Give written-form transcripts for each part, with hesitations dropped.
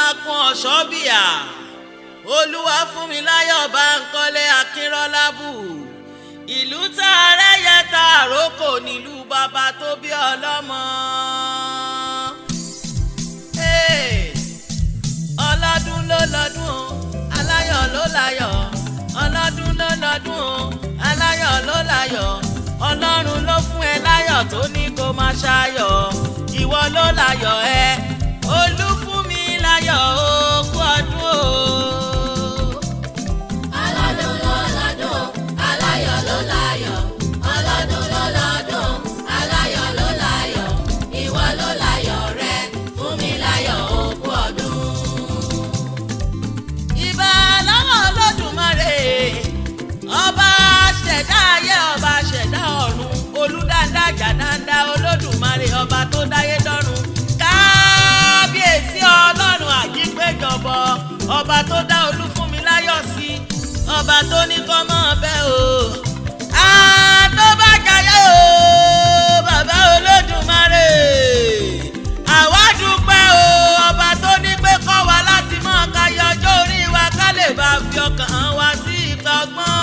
MAKUN Ọ̀ṣọ́bíà olúwa fún mi láyọ̀ Bánkọ́lé Akínrọ́lábù ìlú tá a rẹ́yẹ tá a rókò nílùú bàbá tó bí ọlọ́mọ. ọlọ́dún ló lọ́dún o aláyọ̀ ló láyọ̀ ọlọ́dún ló lọ́dún o aláyọ̀ ló láyọ̀ ọlọ́run ló fún ẹ láyọ̀ tó ní kó má ṣayọ̀ ìwọ ló láyọ̀ ẹ olú fún mi láyọ̀ o kú ọdún o. ọlọ́dún ló lọ́dún aláyọ̀ ló láyọ̀ ọlọ́dún ló lọ́dún aláyọ̀ ló láyọ̀ ìwọ ló láyọ̀ rẹ fún mi láyọ̀ o kú ọdún. ìbà lọ́wọ́ Olódùmarè ọba ṣẹ̀dá ayé ọba ṣẹ̀dá ọ̀run olùdáńdá jàdáńdá Olódùmarè ọba tó dáyé dọ́run kábíyèsí ọlọ́run àjípéjọbọ ọba tó dá Olúfúnmiláyọ̀ sí ọba tó ní kọ́ mọ́ ọbẹ̀ o àtọ́bàjáyé o bàbá Olódùmarè àwa dúpẹ́ o ọba tó ní pé kọ́ wa láti mọ̀ ká yọjọ́ orí wa ká lè bá fi ọkàn wa sí ìgbà ọgbọ́n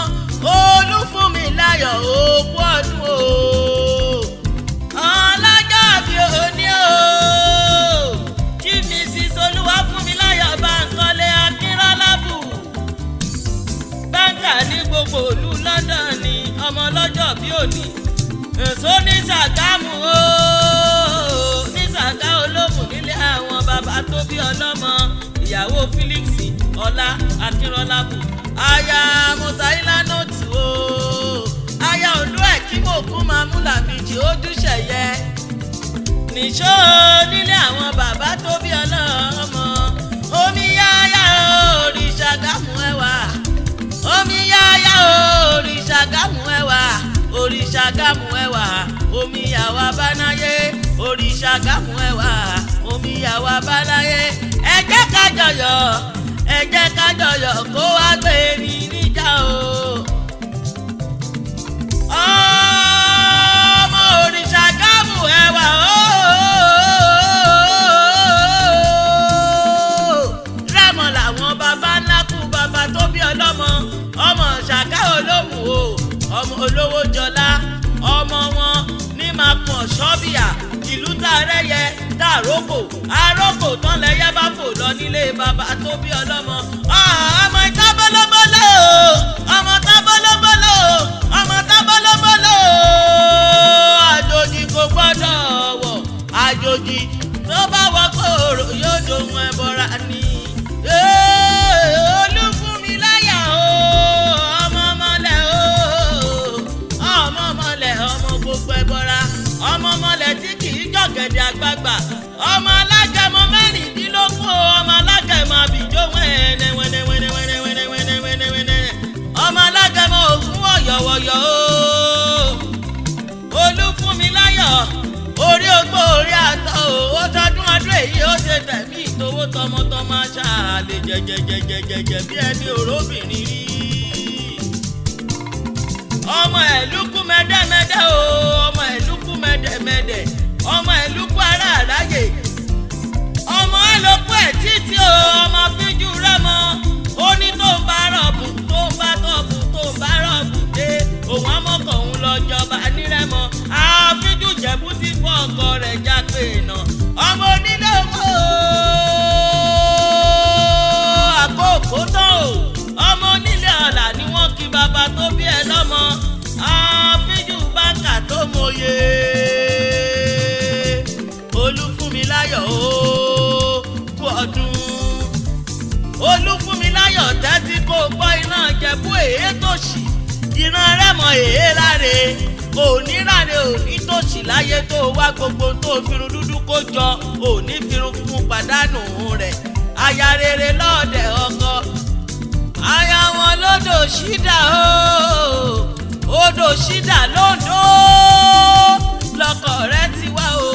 Olúfúnmiláyọ̀ òkú ọdún o ọlọ́jọ́ bí òní o kí Mrs. Olúwafúnmiláyọ̀ Bánkọ́lé Akínrọ́lábù báńkà ní gbogbo ìlú London ní ọmọ ọlọ́jọ́ bí òní èso ní Ṣàgámù o ní Ṣàgá Olómù nílé àwọn bàbá tó bí ọlọ́mọ ìyàwó Felix Ọlá Akínrọ́lábù aya Mùtáílà Nóòtù o aya Ondo kí MAKUN máa mú làbíjì ojúṣe yẹ nìṣó nílé àwọn bàbá tó bí ọlọ́mọ omi yáyá òrìṣà Gámù ẹwà omi yáyá òrìṣà Gámù ẹwà òrìṣà Gámù ẹwà omi yàwá bánáyé òrìṣà Gámù ẹwà omi yàwá bánáyé ẹ jẹ́ ká jọyọ̀ ẹ jẹ́ ká jọyọ̀ kó wá gbé ní níjà o. ọmọ òrìṣà Gámù ẹwà rẹ́mọ̀ làwọn baba ńlá kú baba tó bí ọlọ́mọ ọmọ Ṣàgá Olómù o ọmọ olówó jọlá ọmọ wọn ní MAKUN Ọ̀ṣọ́bíà ìlú tá a rẹ́yẹ tá a rókò arókò tán lẹ́yẹ bá fò lọ nílé baba tó bí ọlọ́mọ ọmọ tábọ́lọ́bọ́lọ́ ọmọ tábọ́lọ́bọ́lọ́ ọmọ tábọ́lọ́bọ́lọ́ àjòjì kò gbọ́dọ̀ wọ̀ àjòjì tó bá wọ kòòrò yóò dohun ẹbọra ni Olúfúnmiláyọ̀ o ọmọ mọ́lẹ̀ o ọmọ mọ́lẹ̀ ọmọ gbogbo ẹbọra ọmọ mọ́lẹ̀ tí kì í jọ̀gẹ̀dẹ̀ àgbààgbà ọmọ alágẹmọ mẹ́rìndínlógún ọmọ alágẹmọ àbíjó wẹ́nẹ́wẹ́nẹ́wẹ́nẹ́wẹ́nẹ́wẹ́nẹ́wẹ́nẹ́ ọmọ alágẹmọ ògún wọ̀yọ̀wọ̀yọ̀ o Olúfúnmiláyọ̀ orí ogbó orí àtọ̀ ó tọdún ọdún èyí ó ṣe tẹ̀mí ìtòwó tọmọtọmọ aṣáálẹ̀ jẹjẹjẹjẹjẹ bí ẹni òróbìnrin rí ọmọ ẹ̀lúkú mẹ́dẹ́mẹ́dẹ́ o ọmọ ẹ̀lúkú mẹ́dẹ́mẹ́dẹ́ ọmọ ẹ̀lúkú ará àráyè ọmọ ẹlòkú ẹ̀ títí o ọmọ fíjú rẹ́mọ ó ní tó ń bá rọ̀bù tó ń bá tọ̀bù tó ń bá rọ̀bù dé òun amọ̀kọ̀ òun lọ jọba nírẹ́mọ àfíjú jẹ̀bú ti fọ́ ọkọ rẹ̀ jápé nà ọmọ onílé owó àkókò tán o ọmọ onílé ọ̀la ni wọ́n kí bàbá tó bí ẹ lọ́mọ àfíjú báńkà tó mọye Olúfúnmiláyọ̀ o kú ọdún Olúfúnmiláyọ̀ tẹ́tí kó gbọ́ iná jẹ̀bú èé tòṣì ìran rẹ́mọ èé láre oníráre òní tòṣì láyé tó wá gbogbo tó firun dúdú kó jọ òní firun funfun pàdánù rẹ̀ aya rere lọ́ọ̀dẹ̀ ọkọ aya wọn lódò ṣídà o odò ṣídà lóńdó lọkọ rẹ̀ ti wá o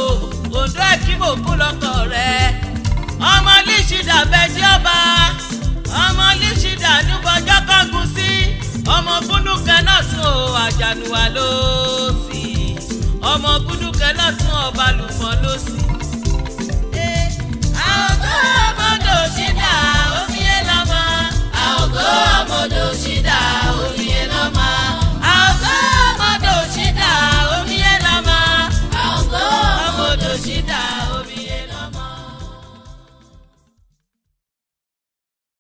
Ondo ẹkímòkú lọkọ rẹ̀ ọmọ líṣídà bẹjí ọba ọmọ líṣídà nígbọjọ kángun sí ọmọ gúdúkẹ náà tún o àjànùwà ló sì ọmọ gúdúkẹ náà tún ọba lùmọ ló sì